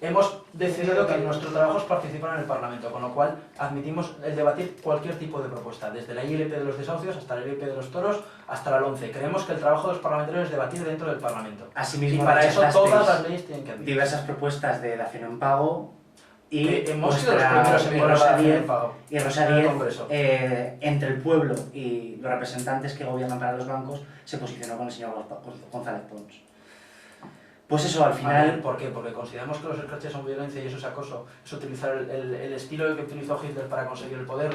Hemos decidido que nuestro trabajo es participar en el Parlamento, con lo cual admitimos el debatir cualquier tipo de propuesta, desde la ILP de los desahucios hasta la ILP de los toros, hasta la LOMCE. Creemos que el trabajo de los parlamentarios es debatir dentro del Parlamento. Asimismo, y para eso todas las leyes tienen que admitir. Diversas propuestas de dación en pago. Y hemos sido los primeros en Rosa Díez, entre el pueblo y los representantes que gobiernan para los bancos, se posicionó con el señor González Pons. Pues eso, al final... ¿Por qué? Porque consideramos que los escraches son violencia y eso es acoso. Es utilizar el estilo que utilizó Hitler para conseguir el poder,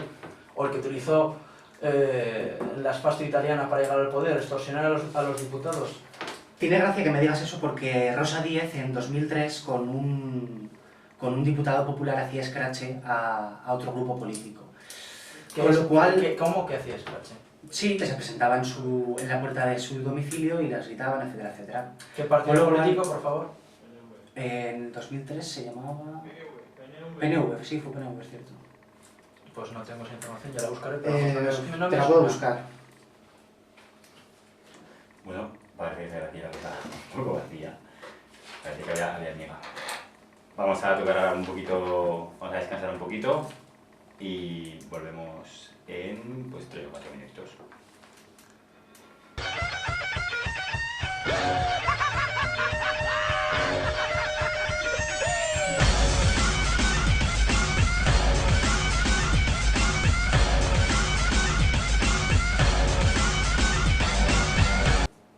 o el que utilizó la Spastio italiana para llegar al poder, extorsionar a los diputados. Tiene gracia que me digas eso porque Rosa Díez en 2003 con un diputado popular hacía escrache a otro grupo político. Con lo cual, ¿cómo que hacía escrache? Sí, que se presentaba en la puerta de su domicilio y las gritaban, etcétera, etcétera. ¿Qué partido político, por favor? En 2003 se llamaba... PNV, sí, fue PNV, es cierto. Pues no tengo esa información, ya la buscaré, pero te la puedo buscar. Bueno, parece que aquí la cosa un poco vacía. Parece que había niega. Vamos a tocar ahora un poquito, vamos a descansar un poquito y volvemos en 3 o 4 minutos.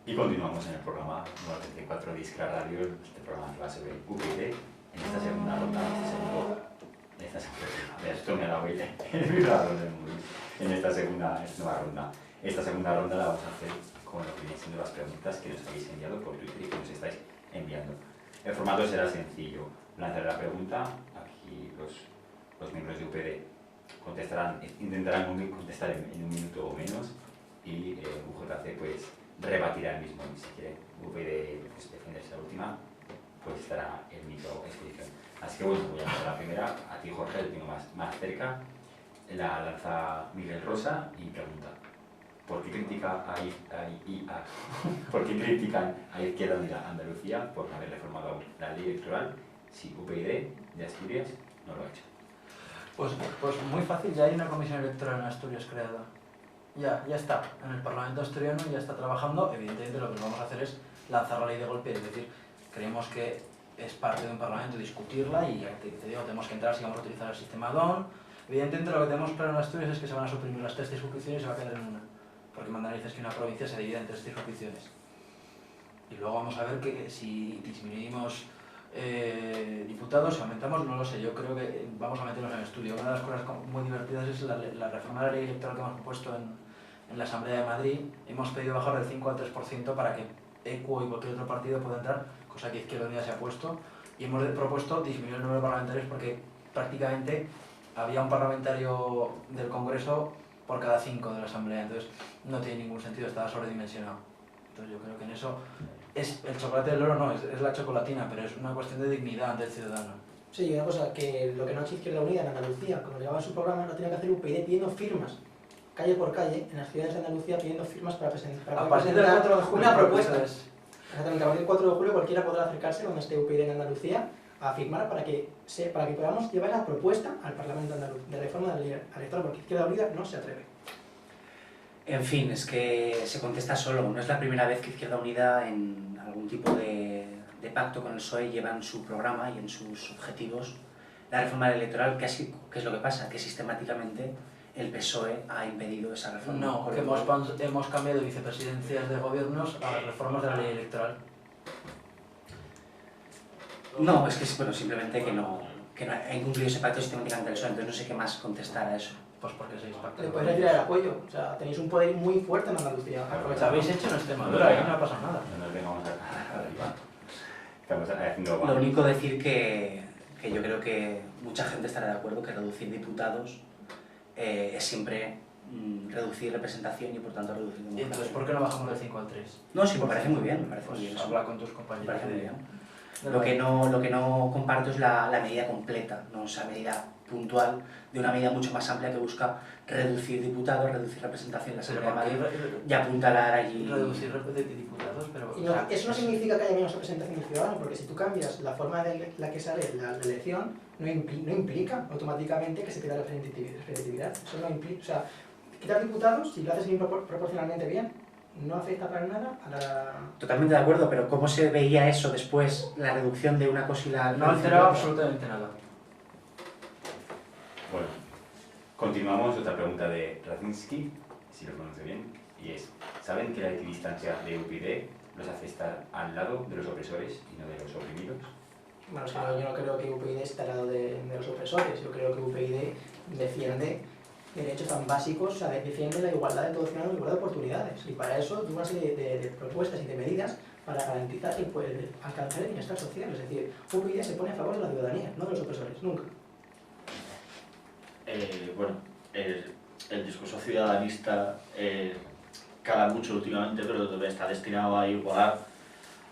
Y continuamos en el programa 94 de Iskra Radio, este programa que va sobre UPyD. En esta segunda ronda, esto me ha dado en esta segunda nueva ronda. Esta segunda ronda la vamos a hacer con lo que vienen siendo las preguntas que nos habéis enviado por Twitter y que nos estáis enviando. El formato será sencillo. Lanzaré la pregunta, aquí los miembros de UPyD intentarán contestar en un minuto o menos y UJC pues rebatirá el mismo. Y si quiere UPyD pues, defenderse la última, pues estará el micro a disposición. Así que bueno, voy a hacer la primera, a ti Jorge, el tengo más cerca, la lanza Miguel Rosa y pregunta: ¿por qué critican a Izquierda Unida Andalucía por no haber reformado la ley electoral si UPyD de Asturias no lo ha hecho? Pues muy fácil, ya hay una comisión electoral en Asturias creada. Ya está, en el Parlamento asturiano ya está trabajando. Evidentemente lo que vamos a hacer es lanzar la ley de golpe, es decir, creemos que es parte de un Parlamento discutirla y te digo, tenemos que entrar si vamos a utilizar el sistema DON. Evidentemente lo que tenemos claro en Asturias es que se van a suprimir las 3 circunscripciones y se va a quedar en una, porque manda narices que una provincia se divida en 3 circunscripciones. Y luego vamos a ver que si disminuimos diputados, si aumentamos, no lo sé, yo creo que vamos a meternos en el estudio. Una de las cosas muy divertidas es la reforma de la ley electoral que hemos propuesto en la Asamblea de Madrid. Hemos pedido bajar del 5 al 3% para que ECUO y cualquier otro partido pueda entrar, cosa que Izquierda Unida se ha puesto, y hemos propuesto disminuir el número de parlamentarios porque prácticamente había un parlamentario del Congreso por cada 5 de la Asamblea, entonces no tiene ningún sentido, estaba sobredimensionado. Entonces yo creo que en eso es el chocolate del oro, no, es la chocolatina, pero es una cuestión de dignidad ante el ciudadano. Sí, y una cosa, que lo que no ha hecho Izquierda Unida en Andalucía, como llevaba su programa, lo tenía que hacer UPyD pidiendo firmas, calle por calle, en las ciudades de Andalucía pidiendo firmas para presentar, a partir del 4 de julio, una propuesta. Exactamente, a partir del 4 de julio cualquiera podrá acercarse donde esté UPyD en Andalucía a firmar para que podamos llevar la propuesta al Parlamento andaluz de reforma de la ley electoral, porque Izquierda Unida no se atreve. En fin, es que se contesta solo. No es la primera vez que Izquierda Unida en algún tipo de pacto con el PSOE lleva en su programa y en sus objetivos la reforma electoral. ¿Qué es lo que pasa? Que sistemáticamente el PSOE ha impedido esa reforma. No, que hemos cambiado de vicepresidencias de gobiernos a reformas de la ley electoral. No, es que bueno, simplemente que no ha incumplido ese pacto sistemáticamente el PSOE, entonces no sé qué más contestar a eso. Pues porque sois pacto. Le podéis retirar el apoyo, o sea, tenéis un poder muy fuerte en Andalucía. Lo habéis hecho en Extremadura, ahí no ha pasado nada. No nos vengamos a estamos haciendo... Lo único decir que yo creo que mucha gente estará de acuerdo que reducir diputados es siempre reducir representación y por tanto reducir democracia. ¿Y entonces por qué no bajamos del 5 al 3? No, sí, me parece muy bien, me parece muy bien. Habla con tus compañeros. Me parece muy bien. Lo que no comparto es la medida completa, no esa medida puntual de una medida mucho más amplia que busca reducir diputados, reducir representación en la Asamblea de Madrid y apuntalar allí... Reducir diputados, pero... Y no, eso no significa que haya menos representación ciudadana, porque si tú cambias la forma de la que sale la elección, no implica automáticamente que se pierda la representatividad. Eso no implica... O sea, quitar diputados, si lo haces proporcionalmente bien, no afecta para nada a la... Totalmente de acuerdo, pero ¿cómo se veía eso después, la reducción de una cosa y la... No alteraba absolutamente nada. Bueno, continuamos. Otra pregunta de Radzinski, si lo conoce bien, y es: ¿saben que la equidistancia de UPyD los hace estar al lado de los opresores y no de los oprimidos? Bueno, es que yo no creo que UPyD esté al lado de los opresores, yo creo que UPyD defiende derechos tan básicos, o sea, defiende la igualdad de todos los ciudadanos, la igualdad de oportunidades, y para eso tiene una serie de propuestas y de medidas para garantizar y alcanzar el bienestar social. Es decir, UPyD se pone a favor de la ciudadanía, no de los opresores, nunca. Bueno, el discurso ciudadanista cala mucho últimamente, pero está destinado a igualar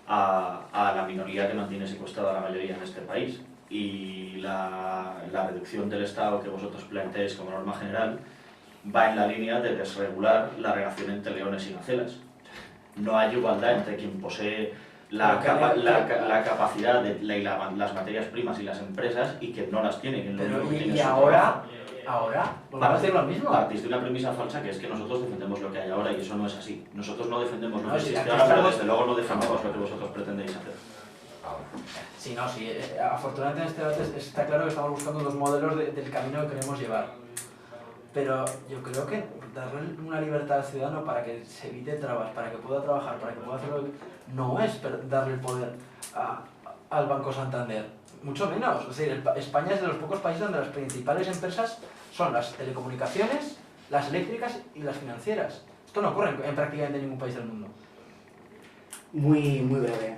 a la minoría que mantiene secuestrada a la mayoría en este país. Y la reducción del Estado que vosotros planteáis como norma general va en la línea de desregular la relación entre leones y gacelas. No hay igualdad entre quien posee la capacidad de las materias primas y las empresas y quien no las tiene. Quien pero, tiene y ahora vamos a decir lo mismo. Partís de una premisa falsa, que es que nosotros defendemos lo que hay ahora, y eso no es así. Nosotros no defendemos lo que existe ahora, pero desde luego no defendemos lo que vosotros pretendéis hacer. Sí, no, sí. Afortunadamente en este debate está claro que estamos buscando los modelos del camino que queremos llevar. Pero yo creo que darle una libertad al ciudadano para que se evite trabas, para que pueda trabajar, para que pueda hacerlo, no es darle el poder al Banco Santander. Mucho menos. Es decir, España es de los pocos países donde las principales empresas son las telecomunicaciones, las eléctricas y las financieras. Esto no ocurre en prácticamente ningún país del mundo. Muy breve.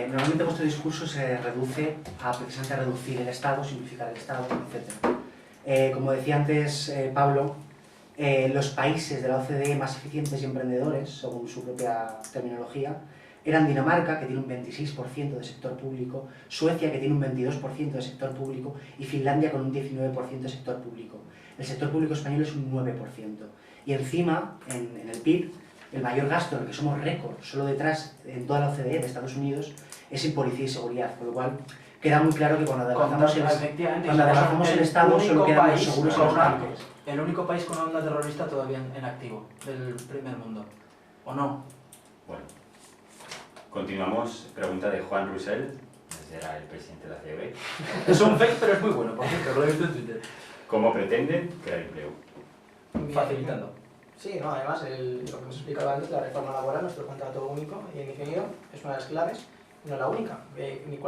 Normalmente vuestro discurso se reduce a precisamente reducir el Estado, simplificar el Estado, etc. Como decía antes Pablo, los países de la OCDE más eficientes y emprendedores, según su propia terminología, eran Dinamarca, que tiene un 26% de sector público, Suecia, que tiene un 22% de sector público, y Finlandia con un 19% de sector público. El sector público español es un 9%. Y encima, en el PIB, el mayor gasto, en el que somos récord, solo detrás en toda la OCDE de Estados Unidos, es en policía y seguridad, con lo cual queda muy claro que cuando adelgazamos el el Estado solo quedan los seguros y los con una- bancos. el único país con una onda terrorista todavía en activo del primer mundo. ¿O no? Bueno, continuamos. Pregunta de Juan Roussel, será el presidente de la CEB. Es un fake, pero es muy bueno, por cierto, lo he visto en Twitter. ¿Cómo pretenden crear empleo? Facilitando. Sí, no, además, lo que hemos explicado antes, la reforma laboral, nuestro contrato único y indefinido, es una de las claves, no la única. Ni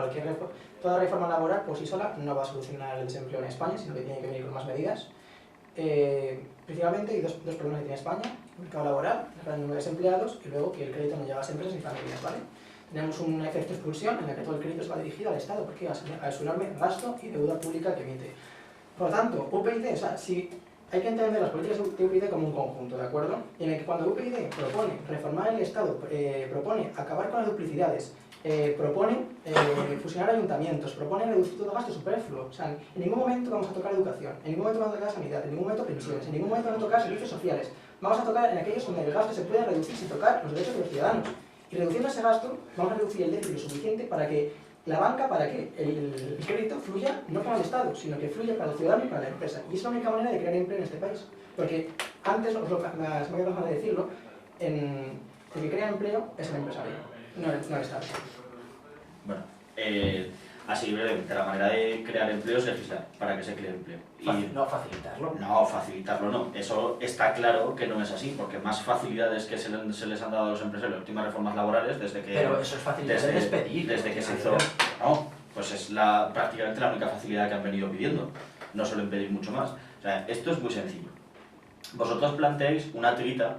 toda reforma laboral por sí sola no va a solucionar el desempleo en España, sino que tiene que venir con más medidas. Principalmente hay dos problemas que tiene España: el mercado laboral, el gran número de desempleados, y luego que el crédito no llega a las empresas ni familias, ¿vale? Tenemos un efecto de expulsión en el que todo el crédito se va dirigido al Estado, porque a su enorme gasto y deuda pública que emite. Por lo tanto, UPyD, o sea, si hay que entender las políticas de UPyD como un conjunto, ¿de acuerdo? Y en el que cuando UPyD propone reformar el Estado, propone acabar con las duplicidades, propone fusionar ayuntamientos, propone reducir todo gasto superfluo. O sea, en ningún momento vamos a tocar educación, en ningún momento vamos a tocar sanidad, en ningún momento pensiones, en ningún momento vamos a tocar servicios sociales. Vamos a tocar en aquellos donde el gasto se puede reducir sin tocar los derechos de los ciudadanos. Y reduciendo ese gasto, vamos a reducir el déficit lo suficiente para que la banca, para que el crédito fluya no para el Estado, sino que fluya para el ciudadano y para la empresa. Y es la única manera de crear empleo en este país. Porque antes, se me ha dejado de decirlo, el que crea empleo es el empresario, no el Estado. Bueno, así brevemente, la manera de crear empleo es legislar para que se cree empleo. No facilitarlo. No, facilitarlo no. Eso está claro que no es así, porque más facilidades que se les han dado a los empresarios en las últimas reformas laborales desde que... Pero eso es facilitar el despedir. Desde que se hizo... No, pues es prácticamente la única facilidad que han venido pidiendo. No suelen pedir mucho más. O sea, esto es muy sencillo. Vosotros planteáis una tirita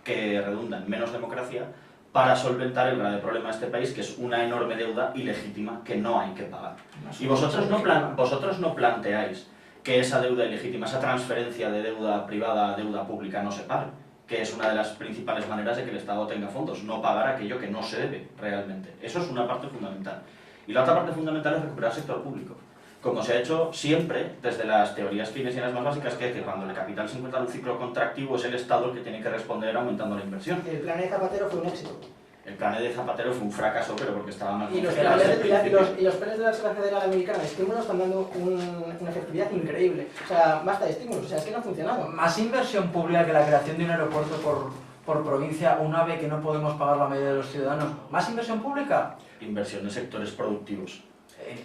que redunda en menos democracia para solventar el grave problema de este país, que es una enorme deuda ilegítima que no hay que pagar. Y vosotros no planteáis que esa deuda ilegítima, esa transferencia de deuda privada a deuda pública no se pague, que es una de las principales maneras de que el Estado tenga fondos, no pagar aquello que no se debe realmente. Eso es una parte fundamental. Y la otra parte fundamental es recuperar el sector público. Como se ha hecho siempre, desde las teorías keynesianas más básicas, que es que cuando el capital se encuentra en un ciclo contractivo es el Estado el que tiene que responder aumentando la inversión. El plan de Zapatero fue un éxito. El plan de Zapatero fue un fracaso, pero porque estaba mal Y los concebido desde el principio. planes de la Reserva Federal Americana de estímulos están dando una efectividad increíble. O sea, basta de estímulos, o sea, es que no ha funcionado. Más inversión pública que la creación de un aeropuerto por provincia, un AVE que no podemos pagar la mayoría de los ciudadanos. ¿Más inversión pública? Inversión en sectores productivos.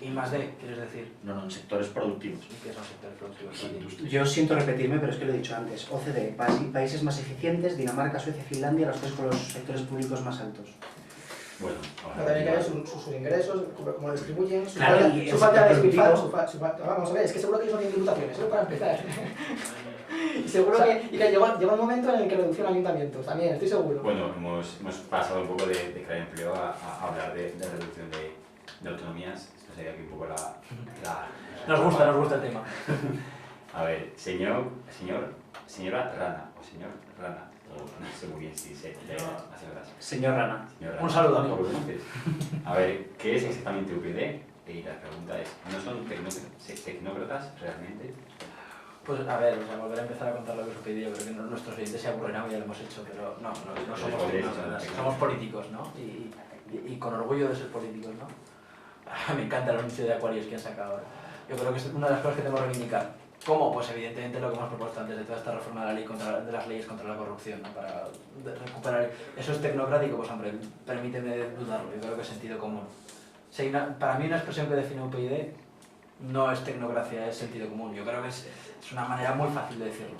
¿Y más de, quieres decir? No, en sectores productivos. ¿Y qué son sectores productivos? Yo siento repetirme, pero es que lo he dicho antes. OCDE, países más eficientes, Dinamarca, Suecia, Finlandia, los tres con los sectores públicos más altos. Bueno, también hay que ver sus ingresos, cómo lo distribuyen, su Claro, falta de despilfarro, vamos a ver, es que seguro que ellos no tienen tributaciones, eso para empezar. Y seguro que llegó un momento en el que reducieron ayuntamientos, también, estoy seguro. Bueno, hemos pasado un poco de crear empleo a hablar de reducción de autonomías. Esto sería aquí un poco la... Nos gusta el tema. A ver, señora Rana, o señor Rana, no sé muy bien si se le hace gracia. Señor Rana. Un saludo, amigo. A ver, ¿qué es exactamente UPyD? Y la pregunta es, ¿no son tecnócratas realmente? Pues a ver, volver a empezar a contar lo que es UPyD, yo creo que nuestros oyentes se aburrirán, ya lo hemos hecho, pero no somos tecnócratas, somos políticos, ¿no? Y con orgullo de ser políticos, ¿no? Me encanta el anuncio de Aquarius que han sacado ahora. Yo creo que es una de las cosas que tengo que reivindicar. ¿Cómo? Pues evidentemente lo que hemos propuesto antes de toda esta reforma de la ley de las leyes contra la corrupción, ¿no? Para recuperar... ¿Eso es tecnocrático? Pues hombre, permíteme dudarlo, yo creo que es sentido común. Para mí una expresión que define UPyD no es tecnocracia, es sentido común. Yo creo que es una manera muy fácil de decirlo.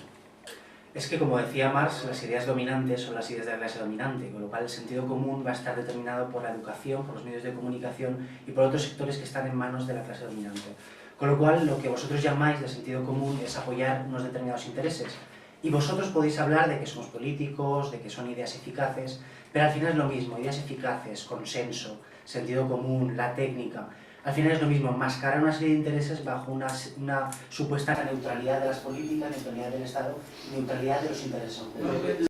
Es que, como decía Marx, las ideas dominantes son las ideas de la clase dominante, con lo cual el sentido común va a estar determinado por la educación, por los medios de comunicación y por otros sectores que están en manos de la clase dominante. Con lo cual, lo que vosotros llamáis de sentido común es apoyar unos determinados intereses. Y vosotros podéis hablar de que somos políticos, de que son ideas eficaces, pero al final es lo mismo, ideas eficaces, consenso, sentido común, la técnica. Al final es lo mismo, mascarar una serie de intereses bajo una supuesta neutralidad de las políticas, neutralidad del Estado, neutralidad de los intereses.